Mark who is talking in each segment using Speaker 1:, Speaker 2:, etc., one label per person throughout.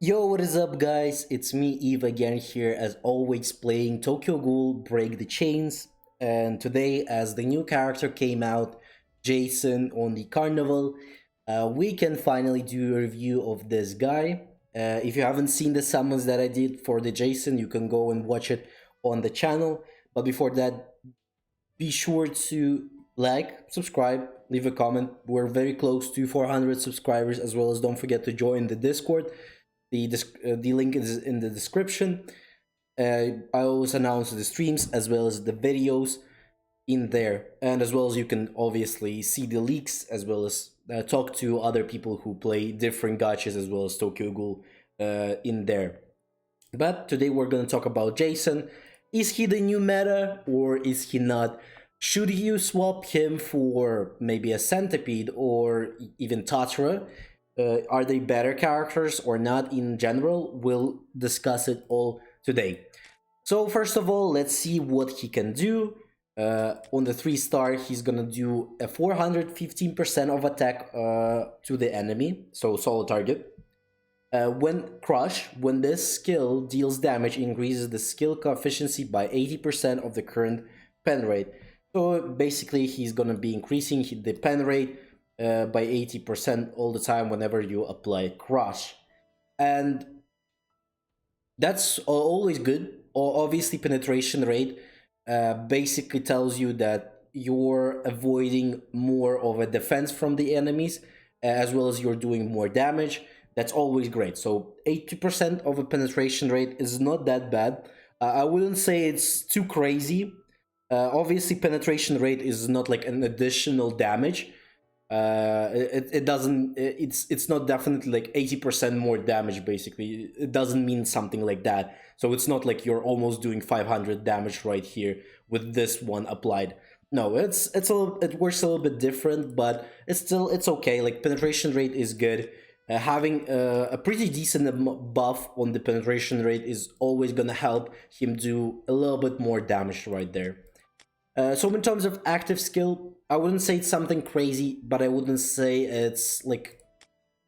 Speaker 1: Yo, what is up, guys? It's me, Eve, again here, as always, playing Tokyo Ghoul Break the Chains. And today, as the new character came out, Jason on the Carnival, we can finally do a review of this guy. If you haven't seen the summons that I did for the Jason, you can go and watch it on the channel. But before that, be sure to like, subscribe, leave a comment. We're very close to 400 subscribers, as well as don't forget to join the Discord. The link is in the description. I always announce the streams as well as the videos in there, and as well as you can obviously see the leaks, as well as talk to other people who play different gachas as well as Tokyo Ghoul in there. But today we're going to talk about Jason. Is he the new meta or is he not? Should you swap him for maybe a Centipede or even Tatra? Are they better characters or not in general? We'll discuss it all today. So first of all, let's see what he can do. On the 3-star, he's gonna do a 415% of attack to the enemy, so solo target. When this skill deals damage, increases the skill efficiency by 80% of the current pen rate. So basically, he's gonna be increasing the pen rate by 80% all the time whenever you apply Crush. And that's always good. Obviously, penetration rate basically tells you that you're avoiding more of a defense from the enemies, as well as you're doing more damage. That's always great. So 80% of a penetration rate is not that bad. I wouldn't say it's too crazy. Obviously, penetration rate is not like an additional damage. It's not definitely like 80% more damage. Basically, it doesn't mean something like that. So it's not like you're almost doing 500 damage right here with this one applied. No, it works a little bit different, but it's okay. Like, penetration rate is good. Having a pretty decent buff on the penetration rate is always gonna help him do a little bit more damage right there. So in terms of active skill, I wouldn't say it's something crazy, but I wouldn't say it's like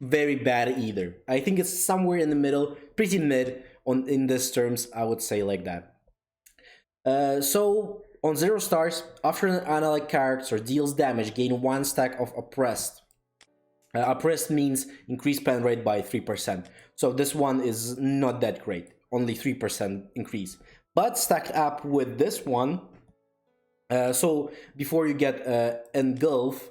Speaker 1: very bad either. I think it's somewhere in the middle, pretty mid in this terms, I would say like that. So on 0 stars, after an analog character deals damage, gain 1 stack of Oppressed. Oppressed means increased pen rate by 3%. So this one is not that great, only 3% increase. But stacked up with this one, so before you get Engulf,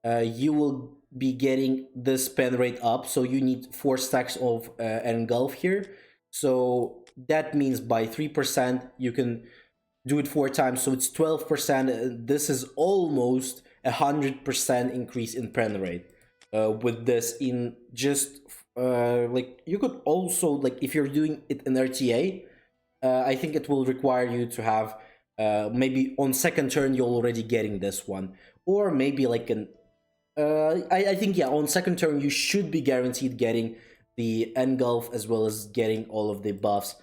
Speaker 1: you will be getting this pen rate up. So you need 4 stacks of Engulf here. So that means by 3%, you can do it 4 times. So it's 12%. This is almost 100% increase in pen rate. With this in just like, you could also, like, if you're doing it in RTA, I think it will require you to have maybe on second turn you're already getting this one, or maybe like an I think, yeah, on second turn you should be guaranteed getting the engulf as well as getting all of the buffs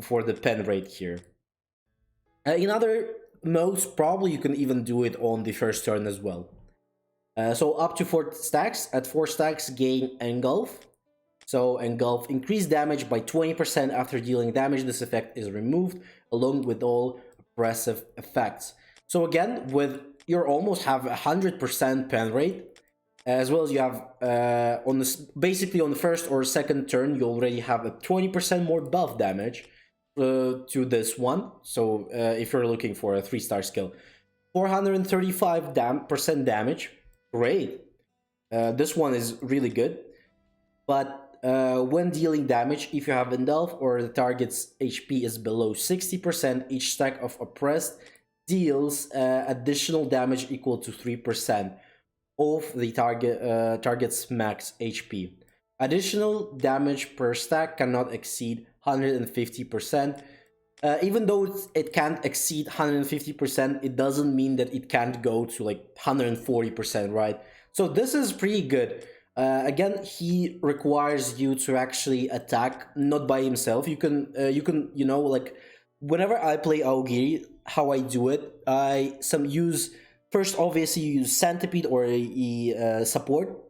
Speaker 1: for the pen rate here. In other modes, probably you can even do it on the first turn as well. So up to 4 stacks. At 4 stacks, gain engulf. So engulf, increase damage by 20% after dealing damage. This effect is removed along with all oppressive effects. So again, you almost have 100% pen rate, as well as you have basically on the first or second turn you already have a 20% more buff damage to this one. So if you're looking for a 3-star skill, 435% damage, great. This one is really good, but when dealing damage, if you have Engulf or the target's HP is below 60%, each stack of Oppressed deals additional damage equal to 3% of the target's max HP. Additional damage per stack cannot exceed 150%. Even though it can't exceed 150%, it doesn't mean that it can't go to like 140%, right? So this is pretty good. Again, he requires you to actually attack not by himself. You can like, whenever I play Aogiri, how I do it, obviously use Centipede or a support,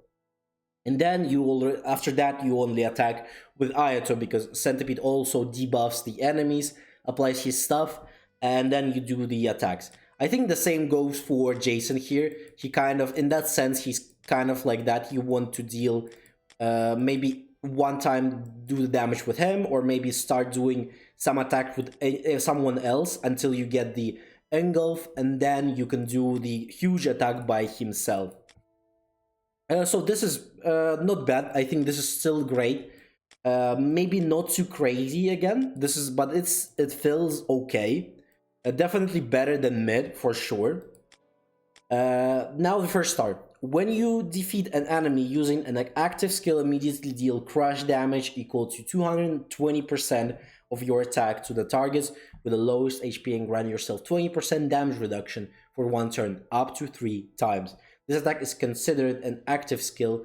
Speaker 1: And then you will, after that, you only attack with Ayato because Centipede also debuffs the enemies, applies his stuff, and then you do the attacks. I think the same goes for Jason here. He kind of, in that sense, he's kind of like that. You want to deal maybe one time do the damage with him, or maybe start doing some attack with someone else until you get the engulf, and then you can do the huge attack by himself. So this is not bad. I think this is still great. Maybe not too crazy again. This is, but it feels okay. Definitely better than mid for sure. Now the first start. When you defeat an enemy using an active skill, immediately deal crush damage equal to 220% of your attack to the targets with the lowest HP and grant yourself 20% damage reduction for one turn, up to 3 times. This attack is considered an active skill.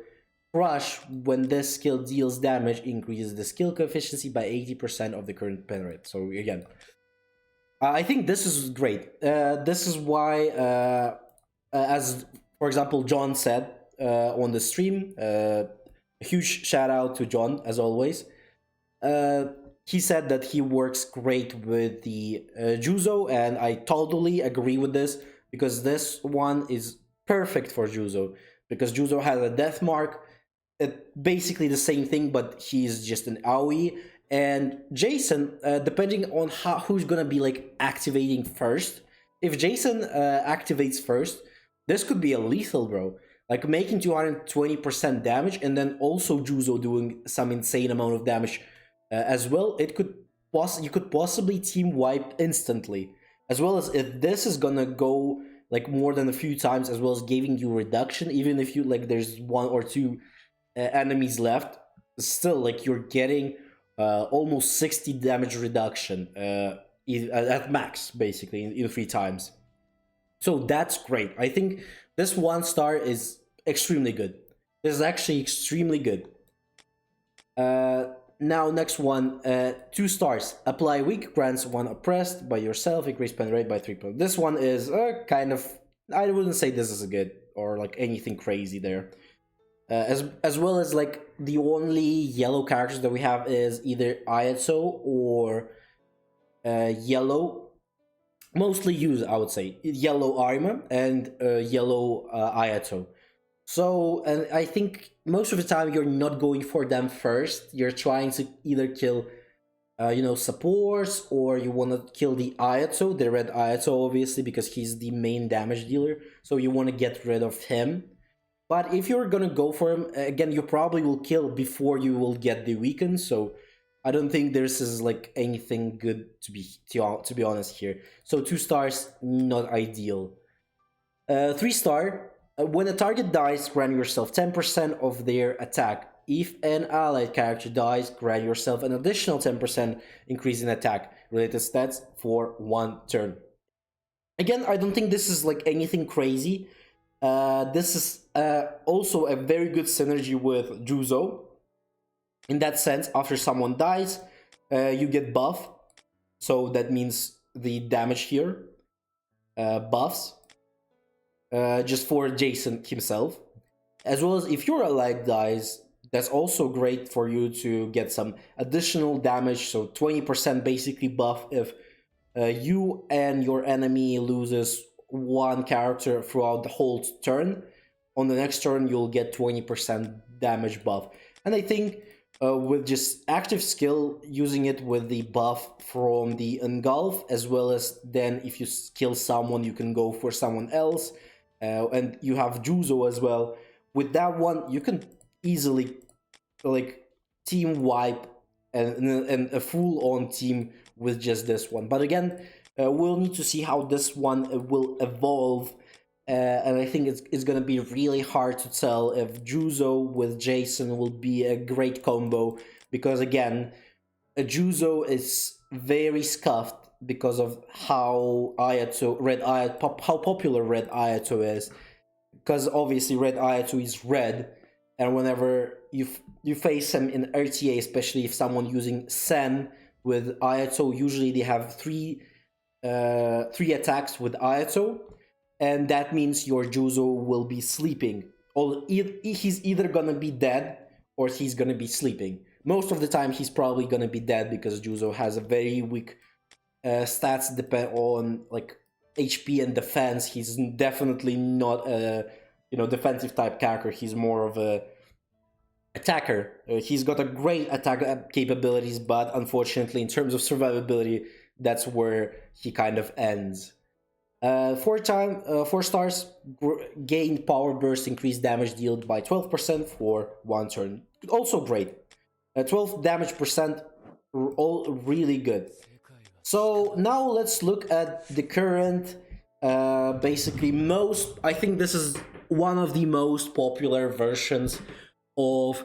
Speaker 1: Crush, when this skill deals damage, increases the skill efficiency by 80% of the current pen rate. So again, I think this is great. This is why, as for example, John said on the stream, a huge shout out to John as always. He said that he works great with the Juzo, and I totally agree with this because this one is perfect for Juzo because Juzo has a death mark. Basically the same thing, but he's just an AoE. And Jason, depending on who's gonna be like activating first, if Jason activates first, this could be a lethal, bro. Like making 220% damage, and then also Juzo doing some insane amount of damage as well. It could you could possibly team wipe instantly, as well as if this is gonna go like more than a few times, as well as giving you reduction, even if you like there's one or two enemies left, still like you're getting almost 60 damage reduction at max, basically in 3 times. So that's great. I think this 1 star is extremely good. This is actually extremely good. Now next one, 2 stars. Apply weak, grants one oppressed by yourself, increase pen rate by 3 points. This one is kind of, I wouldn't say this is a good or like anything crazy there. As well as like the only yellow characters that we have is either Ayato or yellow, mostly used, I would say, yellow Arima and yellow Ayato. So, and I think most of the time you're not going for them first. You're trying to either kill, supports, or you want to kill the Ayato, the red Ayato, obviously, because he's the main damage dealer. So you want to get rid of him. But if you're gonna go for him, again, you probably will kill before you will get the weaken. So I don't think this is like anything good to be honest here. So 2 stars, not ideal. 3 star, when a target dies, grant yourself 10% of their attack. If an allied character dies, grant yourself an additional 10% increase in attack related stats for 1 turn. Again, I don't think this is like anything crazy. This is also a very good synergy with Juzo. In that sense, after someone dies, you get buff. So that means the damage here buffs just for Jason himself. As well as if your allied dies, that's also great for you to get some additional damage. So 20% basically buff if you and your enemy loses 1 character throughout the whole turn. On the next turn, you'll get 20% damage buff. And I think with just active skill, using it with the buff from the engulf, as well as then if you kill someone, you can go for someone else. And you have Juzo as well. With that one, you can easily like team wipe and a full-on team with just this one. But again, we'll need to see how this one will evolve, and I think it's gonna be really hard to tell if Juzo with Jason will be a great combo, because again, Juzo is very scuffed because of how how popular Red Ayato is, because obviously Red Ayato is red, and whenever you face him in RTA, especially if someone using Sen with Ayato, usually they have three attacks with Ayato, and that means your Juzo will be sleeping he's either gonna be dead or he's gonna be sleeping. Most of the time, he's probably gonna be dead because Juzo has a very weak stats depend on like HP and defense. He's definitely not a defensive type character. He's more of a attacker. He's got a great attack capabilities, but unfortunately, in terms of survivability, that's where he kind of ends. 4 stars, gained power burst, increased damage dealt by 12% for 1 turn. Also great. 12 damage percent, all really good. So now let's look at the current, basically I think this is one of the most popular versions of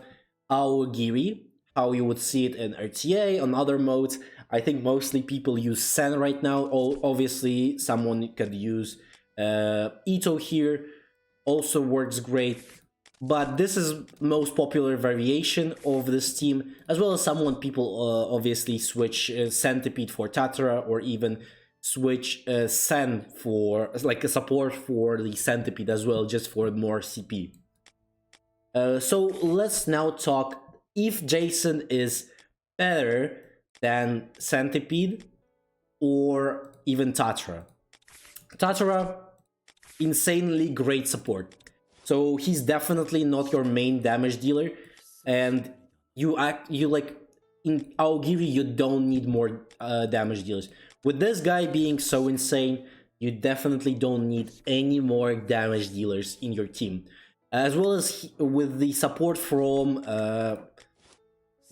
Speaker 1: Aogiri, how you would see it in RTA, on other modes. I think mostly people use Sen right now. Obviously, someone could use Ito here. Also works great. But this is most popular variation of this team, as well as people obviously switch Centipede for Tatara, or even switch Sen for like a support for the Centipede as well, just for more CP. So let's now talk if Jason is better than Centipede or even Tatara. Tatara, insanely great support. So he's definitely not your main damage dealer, and you like in Aogiri you don't need more damage dealers. With this guy being so insane, you definitely don't need any more damage dealers in your team. As well as with the support from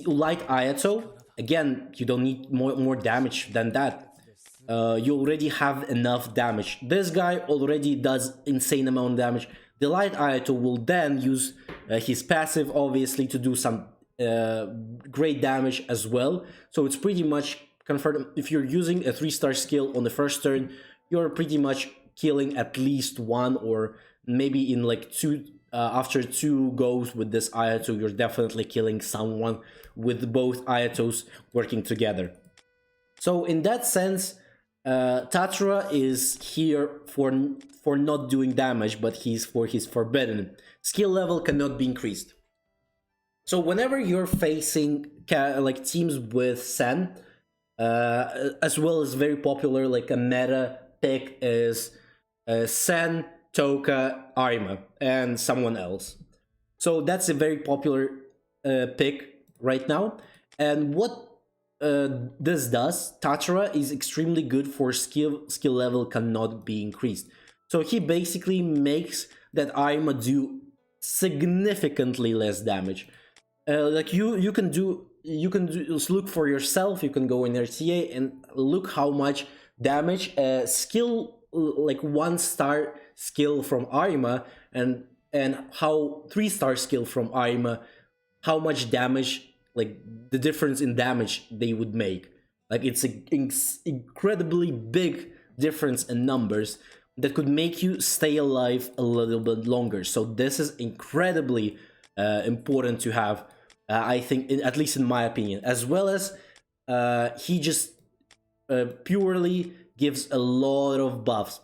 Speaker 1: Light Ayato, again, you don't need more damage than that. You already have enough damage. This guy already does insane amount of damage. The Light Ayato will then use his passive, obviously, to do some great damage as well. So it's pretty much confirmed. If you're using a 3-star skill on the first turn, you're pretty much killing at least one, or maybe in like two. After 2 goes with this Ayato, you're definitely killing someone with both Ayatos working together. So in that sense, Tatara is here for not doing damage, but he's for his forbidden. Skill level cannot be increased. So whenever you're facing like teams with Sen, as well as very popular like a meta pick is Sen, Toka, Arima, and someone else. So that's a very popular pick right now. And what this does, Tatara is extremely good for skill level cannot be increased. So he basically makes that Arima do significantly less damage. Like you can look for yourself. You can go in RTA and look how much damage skill like 1-star skill from Arima and how 3-star skill from Arima, how much damage, like the difference in damage they would make. Like it's an incredibly big difference in numbers that could make you stay alive a little bit longer. So this is incredibly important to have, I think, at least in my opinion. As well as he just purely gives a lot of buffs.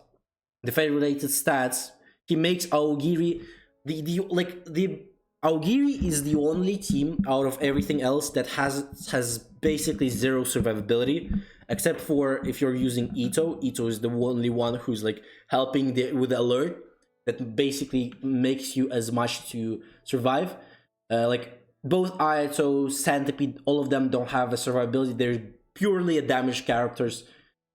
Speaker 1: The related stats, he makes Aogiri the Aogiri is the only team out of everything else that has basically 0 survivability, except for if you're using Ito. Ito is the only one who's like helping with the alert that basically makes you as much to survive. Like both Ayato, Centipede, all of them don't have a survivability. They're purely a damage characters.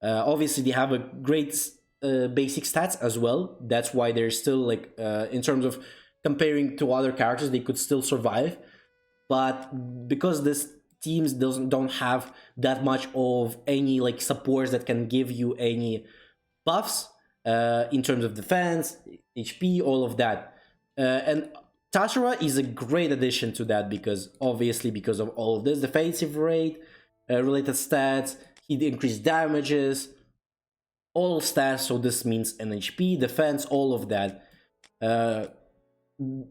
Speaker 1: Obviously, they have a great basic stats as well. That's why they're still like in terms of comparing to other characters, they could still survive. But because this teams don't have that much of any like supports that can give you any buffs in terms of defense, HP, all of that, and Tatara is a great addition to that because obviously because of all of this defensive rate, related stats, he increased damages, all stats. So this means an HP, defense, all of that.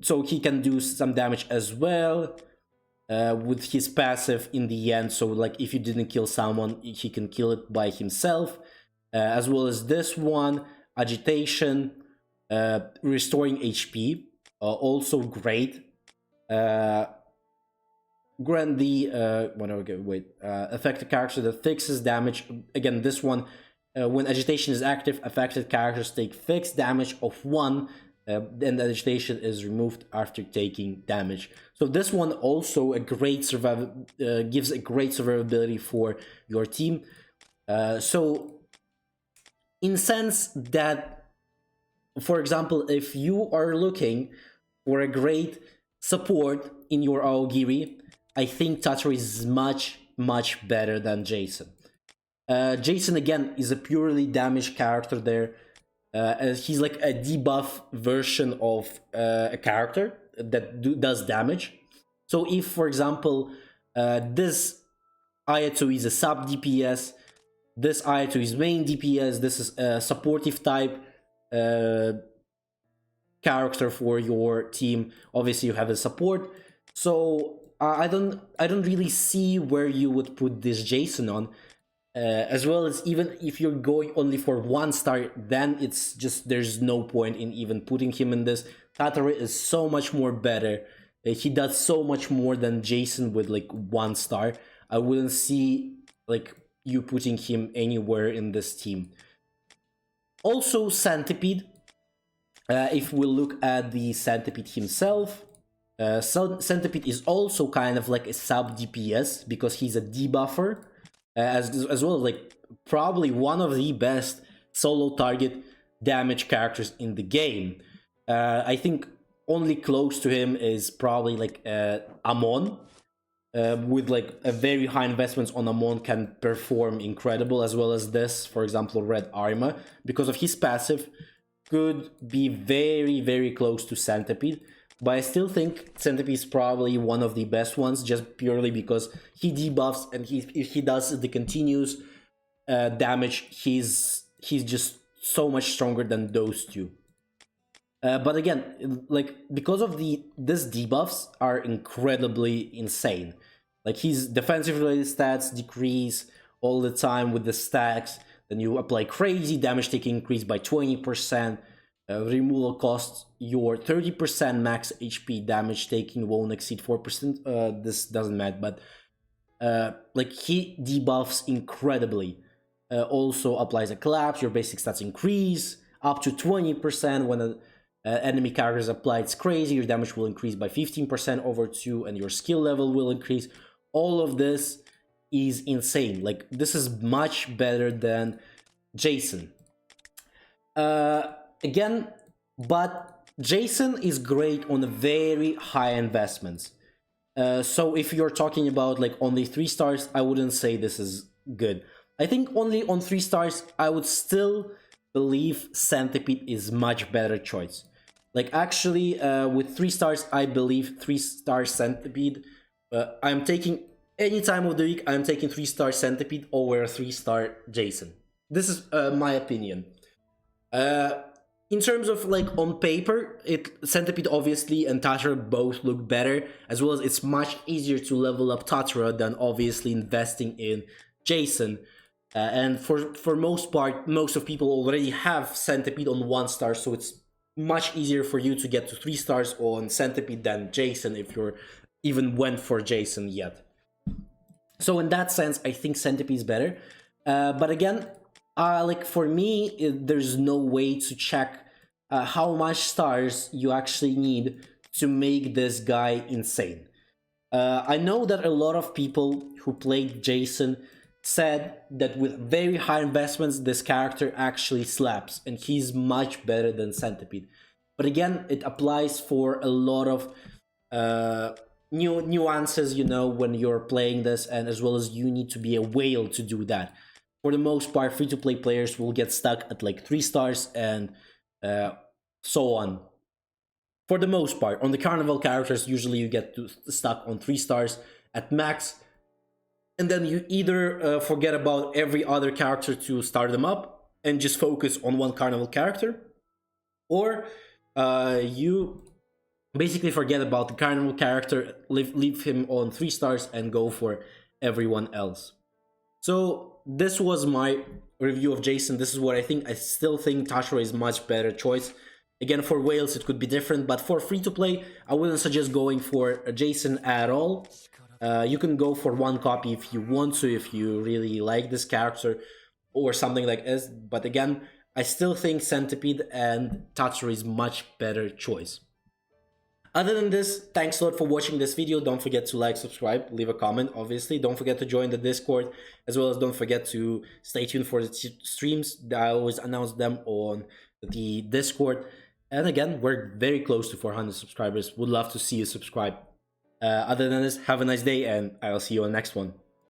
Speaker 1: So he can do some damage as well with his passive in the end. So like if you didn't kill someone, he can kill it by himself, as well as this one, agitation, restoring HP. also great. Grant the affected character that fixes damage. Again, this one, when agitation is active, affected characters take fixed damage of 1, and the agitation is removed after taking damage. So this one also a great gives a great survivability for your team. So in sense that, for example, if you are looking for a great support in your Aogiri, I think Tatsuri is much better than Jason. Jason again is a purely damage character there. He's like a debuff version of a character that does damage. So if, for example, this Ayato is a sub DPS, this Ayato is main DPS, this is a supportive type character for your team. Obviously, you have a support. So I don't really see where you would put this Jason on. As well as, even if you're going only for 1 star, then it's just there's no point in even putting him in this. Tatari is so much more better. He does so much more than Jason with like 1 star. I wouldn't see like you putting him anywhere in this team. Also, Centipede. If we look at the Centipede himself, Centipede is also kind of like a sub DPS because he's a debuffer. As well as like probably one of the best solo target damage characters in the game. I think only close to him is probably like Amon, with like a very high investments on Amon can perform incredible, as well as this, for example, Red Arma, because of his passive, could be very close to Centipede. But I still think Centipede is probably one of the best ones, just purely because he debuffs, and if he does the continuous damage, he's just so much stronger than those two. But again, like because of these debuffs are incredibly insane. Like his defensive related stats decrease all the time with the stacks. Then you apply crazy damage taking increase by 20%. Removal costs your 30% max HP, damage taking won't exceed 4%. This doesn't matter, but like he debuffs incredibly. Also applies a collapse, your basic stats increase up to 20% when an enemy character is applied. It's crazy, your damage will increase by 15% over 2, and your skill level will increase. All of this is insane. Like this is much better than Jason. Again, but Jason is great on very high investments. So if you're talking about like only 3 stars, I wouldn't say this is good. I think only on 3 stars, I would still believe Centipede is much better choice. Like actually, with 3 stars, I believe 3-star Centipede. I'm taking any time of the week, I'm taking 3-star Centipede over 3-star Jason. This is my opinion. In terms of like on paper, Centipede obviously and Tatara both look better, as well as it's much easier to level up Tatara than obviously investing in Jason. And for most part, most of people already have Centipede on 1 star, so it's much easier for you to get to 3 stars on Centipede than Jason if you're even went for Jason yet. So in that sense, I think Centipede is better. But again, like for me, there's no way to check how much stars you actually need to make this guy insane. I know that a lot of people who played Jason said that with very high investments, this character actually slaps, and he's much better than Centipede. But again, it applies for a lot of nuances, you know, when you're playing this, and as well as you need to be a whale to do that. For the most part, free-to-play players will get stuck at like 3 stars and so on. For the most part, on the Carnival characters, usually you get stuck on 3 stars at max, and then you either forget about every other character to start them up and just focus on one Carnival character, or you basically forget about the Carnival character, leave him on 3 stars and go for everyone else. So this was my review of Jason. This is what I think. I still think Tashra is much better choice. Again, for whales it could be different, but for free to play, I wouldn't suggest going for a Jason at all. You can go for one copy if you want to, if you really like this character or something like this. But again, I still think Centipede and Tatsuri is much better choice. Other than this, thanks a lot for watching this video. Don't forget to like, subscribe, leave a comment, obviously. Don't forget to join the Discord, as well as don't forget to stay tuned for the streams. I always announce them on the Discord. And again, we're very close to 400 subscribers. Would love to see you subscribe. Other than this, have a nice day, and I'll see you on the next one.